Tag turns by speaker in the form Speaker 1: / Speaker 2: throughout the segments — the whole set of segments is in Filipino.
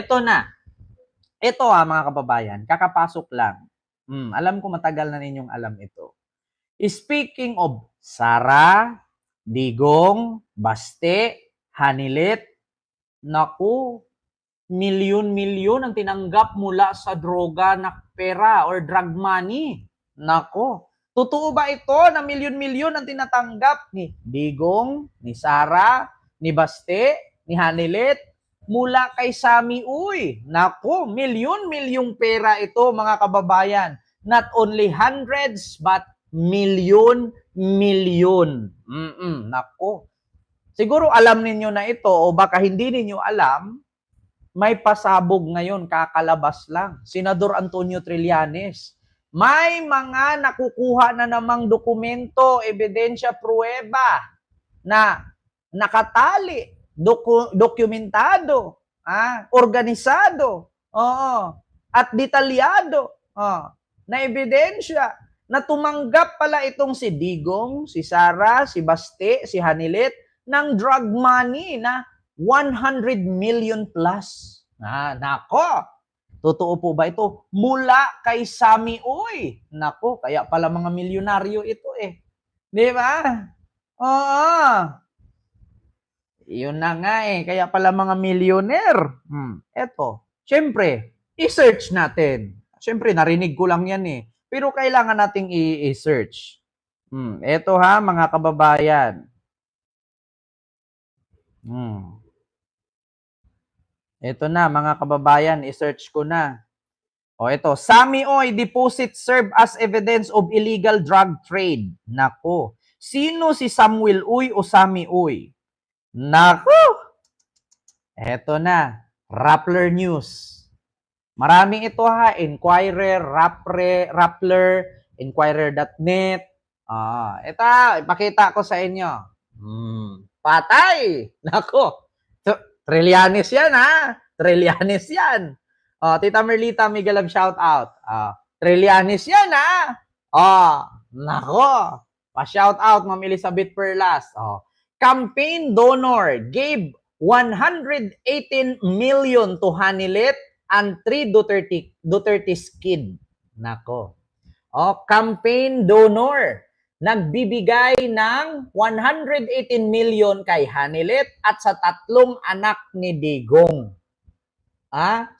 Speaker 1: Ito na. Ito mga kababayan, kakapasok lang. Alam ko matagal na ninyong alam ito. Speaking of Sara, Digong, Baste, Hanilet, naku, milyon-milyon ang tinanggap mula sa droga na pera or drug money. Nako, totoo ba ito na milyon-milyon ang tinatanggap ni Digong, ni Sara, ni Baste, ni Hanilet, mula kay Sami Uy? Nako, milyon-milyong pera ito mga kababayan. Not only hundreds but milyon-milyon. Nako. Siguro alam ninyo na ito o baka hindi ninyo alam, may pasabog ngayon, kakalabas lang. Senador Antonio Trillanes. May mga nakukuha na namang dokumento, ebidensya, pruweba na nakatali, dokumentado, organisado, at detalyado na ebidensya na tumanggap pala itong si Digong, si Sara, si Baste, si Hanilet ng drug money na 100 million plus. Nako, totoo po ba ito? Mula kay Sami Uy. Nako, kaya pala mga milyonaryo ito eh. Di ba? Oo. Yun na nga eh. Kaya pala mga millionaire. Eto. Siyempre, i-search natin. Siyempre, narinig ko lang yan eh. Pero kailangan nating i-search. Eto ha, mga kababayan. Ito na, mga kababayan, i-search ko na. Ito, Sami Uy deposit serve as evidence of illegal drug trade. Nako. Sino si Samuel Uy o Sami Uy? Nako. Ito na, Rappler News. Maraming ito ha, Inquirer, Rappler, Inquirer.net. Ito, ipakita ko sa inyo. Patay! Nako. Trillanes yan ha. Trillanes yan. Tita Merlita Migalab shout out. Trillanes yan ha. Nako. Pa-shout out Ma'am Elizabeth Perlas. Campaign donor gave 118 million to Hanilet and 3 Duterte's kid. Nako. Campaign donor nagbibigay ng 118 million kay Hanilet at sa 3 anak ni Digong.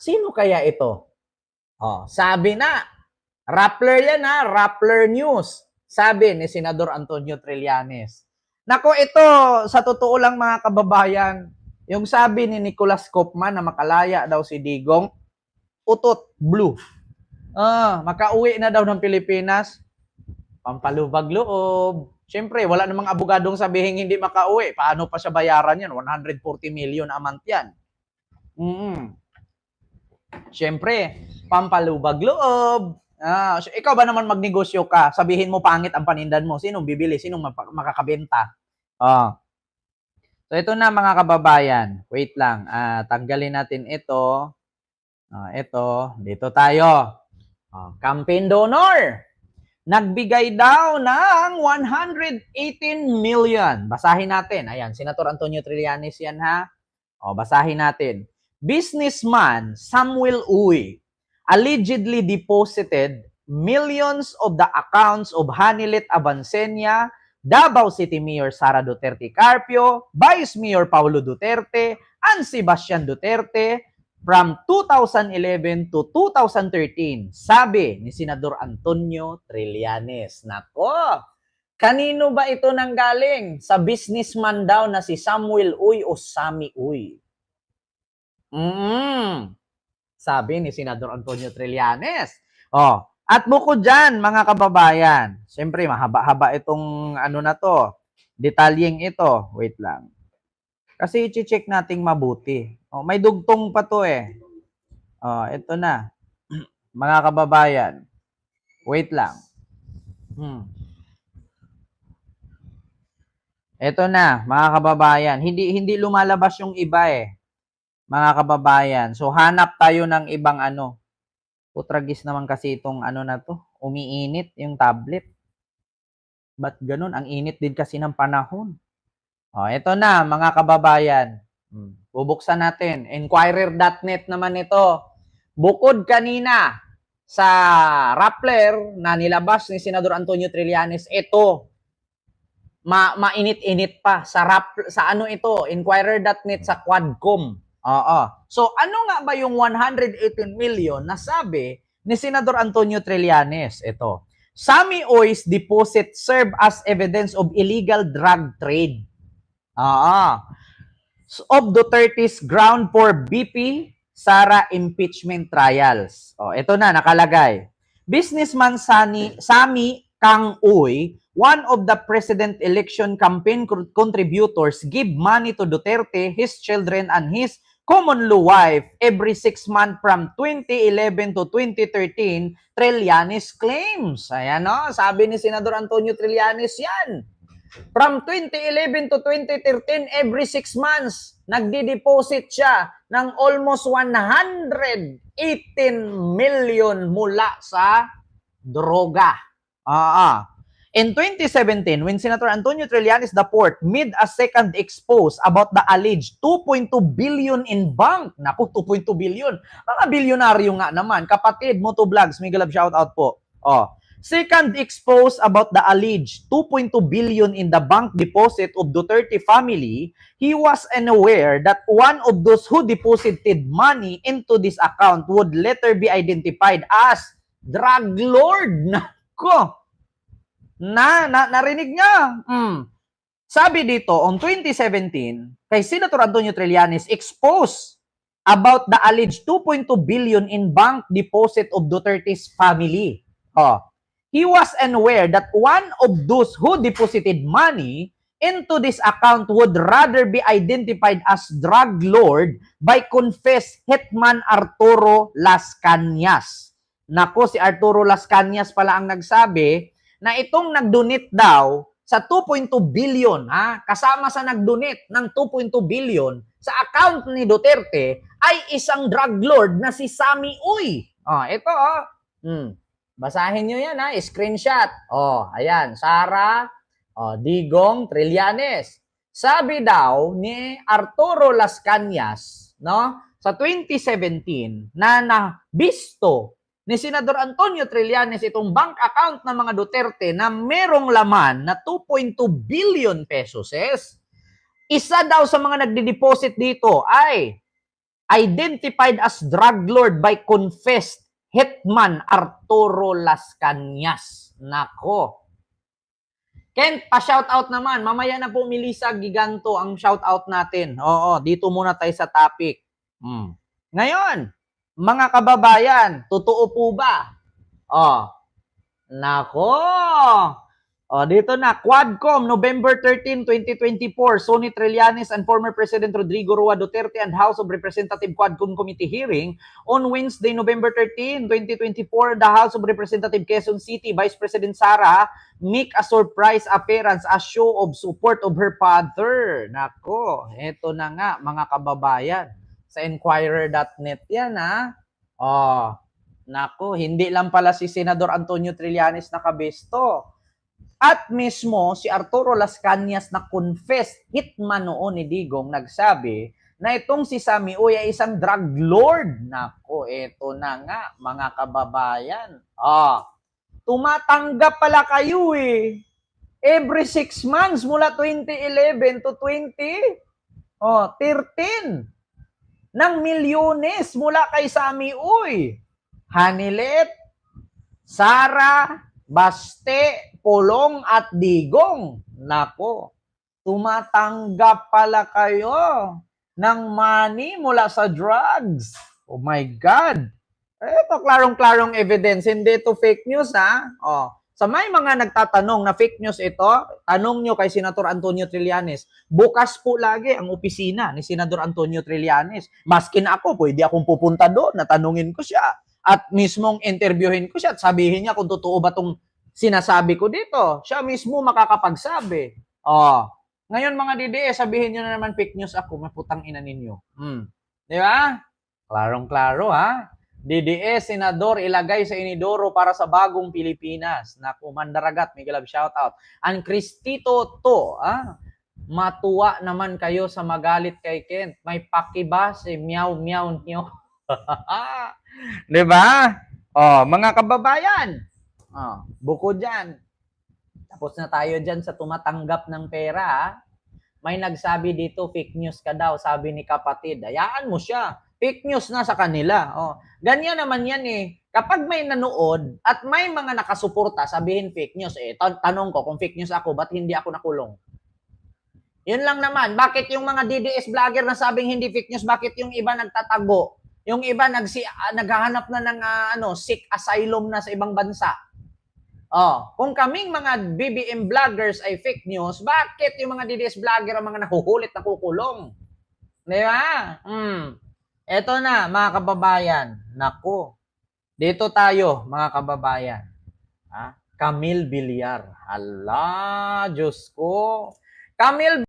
Speaker 1: Sino kaya ito? Sabi na, Rappler yan ha, Rappler News. Sabi ni Senador Antonio Trillanes. Nako, ito, sa totoo lang mga kababayan, yung sabi ni Nicholas Kopman na makalaya daw si Digong, utot, blue. Makauwi na daw ng Pilipinas, pampalubag loob. Siyempre, wala namang abogadong sabihin hindi makauwi. Paano pa siya bayaran yan? 140 million a month yan. Siyempre, pampalubag loob. Ikaw ba naman magnegosyo ka? Sabihin mo pangit ang panindan mo. Sinong bibili? Sinong makakabenta? So, ito na mga kababayan. Wait lang. Tanggalin natin ito. Ito. Dito tayo. Campaign donor. Nagbigay daw ng 118 million. Basahin natin. Ayan, Senator Antonio Trillanes yan ha. Basahin natin. Businessman Samuel Uy allegedly deposited millions of the accounts of Hanilet Avancenia, Davao City Mayor Sara Duterte Carpio, Vice Mayor Paulo Duterte, and Sebastian Duterte from 2011 to 2013, sabi ni Senador Antonio Trillanes. Nako, kanino ba ito nanggaling? Sa businessman daw na si Samuel Uy o Sami Uy. Sabi ni Senador Antonio Trillanes. At bukod dyan, mga kababayan, siyempre mahaba-haba itong ano na to, detalyeng ito. Wait lang. Kasi i-check nating mabuti. May dugtong pa to eh. Ito na. Mga kababayan. Wait lang. Ito na, mga kababayan. Hindi lumalabas yung iba eh. Mga kababayan. So, hanap tayo ng ibang ano. Putragis naman kasi itong ano na to. Umiinit yung tablet. Ba't ganun? Ang init din kasi ng panahon. Ito na, mga kababayan. Bubuksan natin. Inquirer.net naman ito. Bukod kanina sa Rappler na nilabas ni Senador Antonio Trillanes, ito, mainit-init pa sa ano ito, Inquirer.net sa Quadcom. Oo. So ano nga ba yung 118 million na sabi ni Senador Antonio Trillanes? Ito. Sammy Oi's deposit serve as evidence of illegal drug trade. Of Duterte's ground for BP Sara impeachment trials. Ito na nakalagay. Businessman Sammy Kang Uy, one of the president election campaign contributors, give money to Duterte, his children, and his common law wife every 6 months from 2011 to 2013, Trillanes claims. Ayan o, sabi ni Senador Antonio Trillanes yan. From 2011 to 2013, every 6 months, nagdi-deposit siya ng almost 118 million mula sa droga. In 2017, when Senator Antonio Trillanes IV made a second expose about the alleged 2.2 billion in bank. Naku, 2.2 billion. Mga bilyonaryo nga naman. Kapatid, Motovlogs, may galab shoutout po. Second expose about the alleged 2.2 billion in the bank deposit of Duterte family, he was unaware that one of those who deposited money into this account would later be identified as drug lord. Nako! Narinig niya. Sabi dito, on 2017, kay Senator Antonio Trillanes exposed about the alleged 2.2 billion in bank deposit of Duterte's family. He was unaware that one of those who deposited money into this account would rather be identified as drug lord by confessed Hetman Arturo Las Cañas. Nako, si Arturo Las Cañas pala ang nagsabi na itong nagdonate daw sa 2.2 billion, kasama sa nagdonate ng 2.2 billion sa account ni Duterte ay isang drug lord na si Sammy Uy. Ito, basahin nyo yan, screenshot. Ayan, Sara, Digong, Trillanes. Sabi daw ni Arturo Las Cañas, no, sa 2017, na nabisto ni Senador Antonio Trillanes itong bank account ng mga Duterte na merong laman na 2.2 billion pesos. Isa daw sa mga nagde-deposit dito ay identified as drug lord by confessed Hetman Arturo Las Cañas. Nako. Kent, pa-shoutout naman. Mamaya na po, Melissa Giganto, ang shoutout natin. Dito muna tayo sa topic. Ngayon, mga kababayan, totoo po ba? Nako. Dito na, Quadcom, November 13, 2024, Sonny Trillanes and former President Rodrigo Roa Duterte and House of Representatives Quadcom Committee hearing on Wednesday, November 13, 2024, the House of Representatives Quezon City, Vice President Sara make a surprise appearance as show of support of her father. Nako, eto na nga, mga kababayan. Sa Inquirer.net yan, Nako, hindi lang pala si Senador Antonio Trillanes nakabesto. At mismo si Arturo Las Cañas na confessed hitman noon ni Digong nagsabi na itong si Sammy Uy ay isang drug lord. Nako, eto na nga mga kababayan. Tumatanggap pala kayo every 6 months mula 2011 to 2013 ng milyones mula kay Sammy Uy. Hanilet, Sara, Baste, Polong at Digong. Nako, tumatanggap pala kayo ng money mula sa drugs. Oh my God. Ito, klarong-klarong evidence. Hindi ito fake news, Sa may mga nagtatanong na fake news ito, tanong nyo kay Senator Antonio Trillanes. Bukas po lagi ang opisina ni Senador Antonio Trillanes. Maskin ako, pwede akong pupunta doon, natanungin ko siya. At mismong interviewin ko siya at sabihin niya kung totoo ba itong sinasabi ko dito. Siya mismo makakapagsabi. Ngayon mga DDS, sabihin nyo na naman fake news ako, maputang ina ninyo. Di ba? Klarong-klaro, DDS, Senador, ilagay sa inidoro para sa bagong Pilipinas. Naku, Mandaragat, may galab shoutout. Ang Cristito to, Matuwa naman kayo sa magalit kay Kent. May pakiba si meow meow nyo. 'Di ba? Oh, mga kababayan. Oh, bukod diyan. Tapos na tayo diyan sa tumatanggap ng pera. Ha? May nagsabi dito, fake news ka daw, sabi ni kapatid. Hayaan mo siya. Fake news na sa kanila. Oh, ganyan naman yan eh. Kapag may nanood at may mga nakasuporta, sabihin fake news. Eh, tanong ko, kung fake news ako, ba't hindi ako nakulong? Yun lang naman. Bakit yung mga DDS vlogger na sabing hindi fake news, bakit yung iba nagtatago? Yung iba naghahanap na ng sick asylum na sa ibang bansa. Oh, kung kaming mga BBM vloggers ay fake news, bakit yung mga DDS vlogger ang mga nahuhulit na kukulong? Di ba? Eto na, mga kababayan. Naku. Dito tayo, mga kababayan. Camille Villar. Hala, Diyos ko. Camille